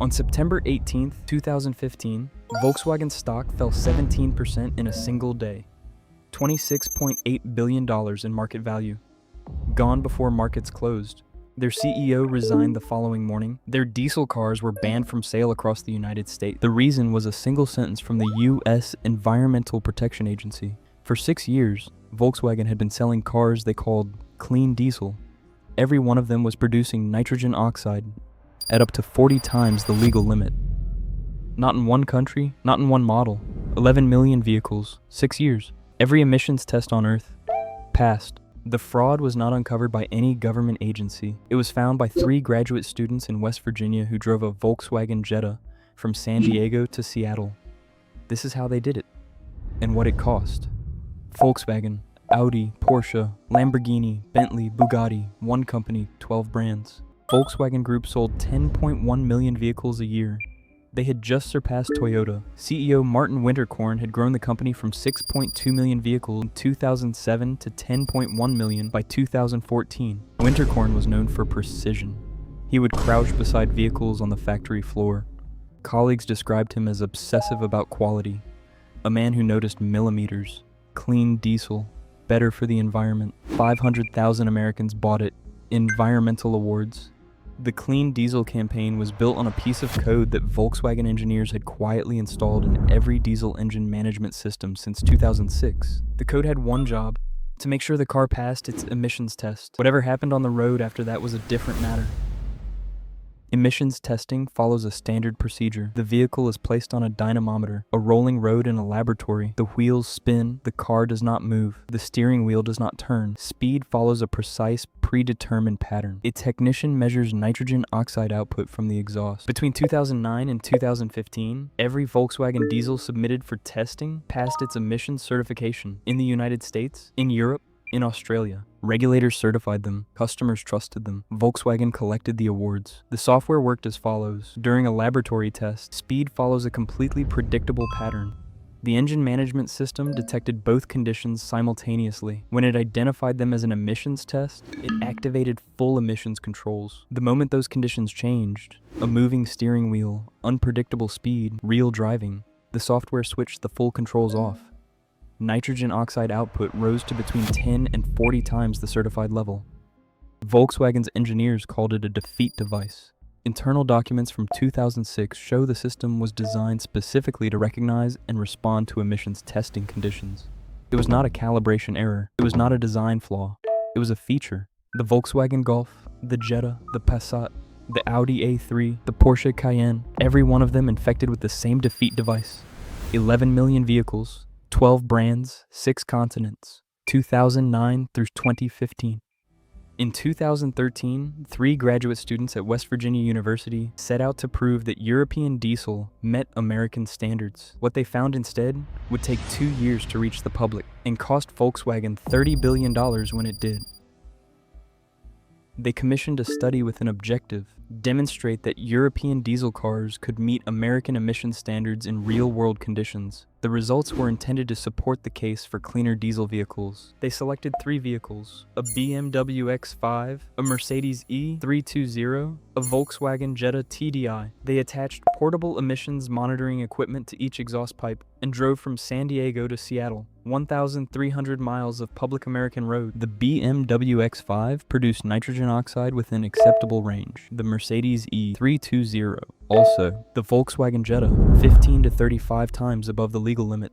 On September 18, 2015, Volkswagen stock fell 17% in a single day. $26.8 billion in market value. Gone before markets closed. Their CEO resigned the following morning. Their diesel cars were banned from sale across the United States. The reason was a single sentence from the U.S. Environmental Protection Agency. For 6 years, Volkswagen had been selling cars they called clean diesel. Every one of them was producing nitrogen oxide at up to 40 times the legal limit. Not in one country, not in one model. 11 million vehicles, 6 years. Every emissions test on Earth passed. The fraud was not uncovered by any government agency. It was found by 3 graduate students in West Virginia who drove a Volkswagen Jetta from San Diego to Seattle. This is how they did it, and what it cost. Volkswagen, Audi, Porsche, Lamborghini, Bentley, Bugatti, one company, 12 brands. Volkswagen Group sold 10.1 million vehicles a year. They had just surpassed Toyota. CEO Martin Winterkorn had grown the company from 6.2 million vehicles in 2007 to 10.1 million by 2014. Winterkorn was known for precision. He would crouch beside vehicles on the factory floor. Colleagues described him as obsessive about quality, a man who noticed millimeters. Clean diesel, better for the environment. 500,000 Americans bought it. Environmental awards. The Clean Diesel campaign was built on a piece of code that Volkswagen engineers had quietly installed in every diesel engine management system since 2006. The code had one job: to make sure the car passed its emissions test. Whatever happened on the road after that was a different matter. Emissions testing follows a standard procedure. The vehicle is placed on a dynamometer, a rolling road in a laboratory. The wheels spin, the car does not move, the steering wheel does not turn. Speed follows a precise, predetermined pattern. A technician measures nitrogen oxide output from the exhaust. Between 2009 and 2015, every Volkswagen diesel submitted for testing passed its emissions certification. In the United States, in Europe, in Australia. Regulators certified them, customers trusted them, Volkswagen collected the awards. The software worked as follows. During a laboratory test, speed follows a completely predictable pattern. The engine management system detected both conditions simultaneously. When it identified them as an emissions test, it activated full emissions controls. The moment those conditions changed, a moving steering wheel, unpredictable speed, real driving, the software switched the full controls off. Nitrogen oxide output rose to between 10 and 40 times the certified level. Volkswagen's engineers called it a defeat device. Internal documents from 2006 show the system was designed specifically to recognize and respond to emissions testing conditions. It was not a calibration error. It was not a design flaw. It was a feature. The Volkswagen Golf, the Jetta, the Passat, the Audi A3, the Porsche Cayenne, every one of them infected with the same defeat device. 11 million vehicles, 12 brands, 6 continents, 2009 through 2015. In 2013, 3 graduate students at West Virginia University set out to prove that European diesel met American standards. What they found instead would take 2 years to reach the public and cost Volkswagen $30 billion when it did. They commissioned a study with an objective: demonstrate that European diesel cars could meet American emission standards in real-world conditions. The results were intended to support the case for cleaner diesel vehicles. They selected 3 vehicles: a BMW X5, a Mercedes E320, a Volkswagen Jetta TDI. They attached portable emissions monitoring equipment to each exhaust pipe and drove from San Diego to Seattle, 1,300 miles of public American road. The BMW X5 produced nitrogen oxide within acceptable range. The Mercedes E320 also. The Volkswagen Jetta, 15 to 35 times above the legal limit.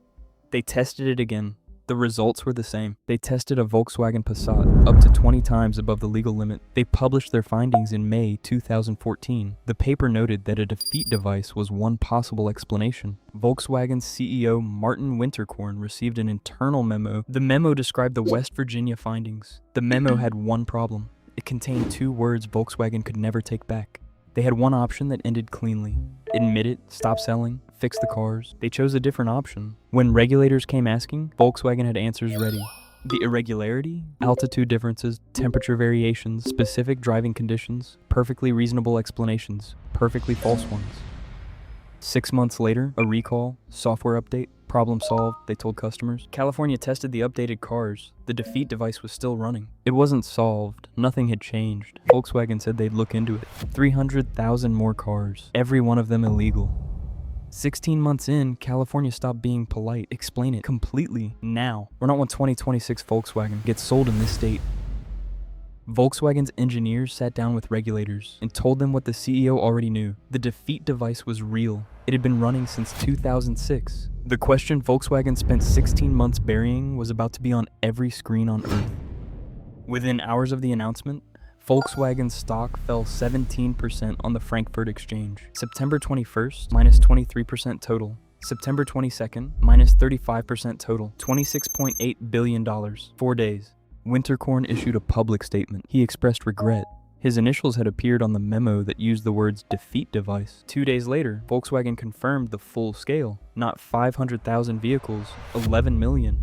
They tested it again. The results were the same. They tested a Volkswagen Passat, up to 20 times above the legal limit. They published their findings in May 2014. The paper noted that a defeat device was one possible explanation. Volkswagen's CEO Martin Winterkorn received an internal memo. The memo described the West Virginia findings. The memo had one problem. It contained 2 words Volkswagen could never take back. They had one option that ended cleanly: admit it, stop selling, fix the cars. They chose a different option. When regulators came asking, Volkswagen had answers ready. The irregularity, altitude differences, temperature variations, specific driving conditions, perfectly reasonable explanations, perfectly false ones. 6 months later, a recall, software update, Problem solved, they told customers. California tested the updated cars. The defeat device was still running. It wasn't solved. Nothing had changed. Volkswagen said they'd look into it. 300,000 more cars, every one of them illegal. 16 months in, California stopped being polite. Explain it completely now. We're not when 2026 Volkswagen gets sold in this state. Volkswagen's engineers sat down with regulators and told them what the CEO already knew. The defeat device was real. It had been running since 2006. The question Volkswagen spent 16 months burying was about to be on every screen on Earth. Within hours of the announcement, Volkswagen stock fell 17% on the Frankfurt Exchange. September 21st, minus 23% total. September 22nd, minus 35% total. $26.8 billion. 4 days. Winterkorn issued a public statement. He expressed regret. His initials had appeared on the memo that used the words defeat device. 2 days later, Volkswagen confirmed the full scale. Not 500,000 vehicles, 11 million.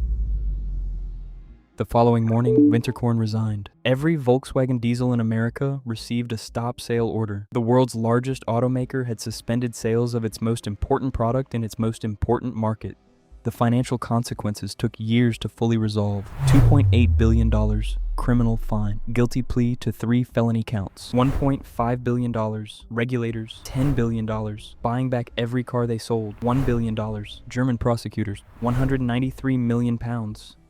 The following morning, Winterkorn resigned. Every Volkswagen diesel in America received a stop sale order. The world's largest automaker had suspended sales of its most important product in its most important market. The financial consequences took years to fully resolve. $2.8 billion criminal fine. Guilty plea to 3 felony counts. $1.5 billion. Regulators. $10 billion. Buying back every car they sold. $1 billion. German prosecutors. £193 million.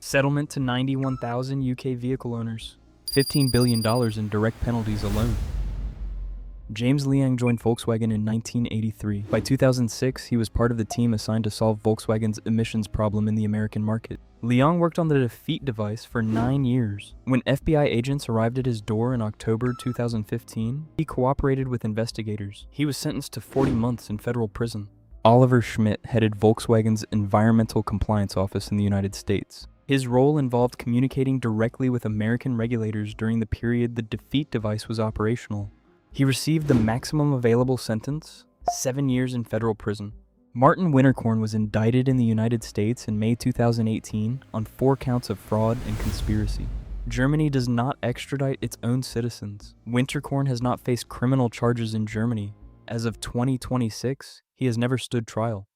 Settlement to 91,000 UK vehicle owners. $15 billion in direct penalties alone. James Liang joined Volkswagen in 1983. By 2006, he was part of the team assigned to solve Volkswagen's emissions problem in the American market. Liang worked on the defeat device for 9 years. When FBI agents arrived at his door in October 2015, he cooperated with investigators. He was sentenced to 40 months in federal prison. Oliver Schmidt headed Volkswagen's Environmental Compliance Office in the United States. His role involved communicating directly with American regulators during the period the defeat device was operational. He received the maximum available sentence, 7 years in federal prison. Martin Winterkorn was indicted in the United States in May 2018 on 4 counts of fraud and conspiracy. Germany does not extradite its own citizens. Winterkorn has not faced criminal charges in Germany. As of 2026, he has never stood trial.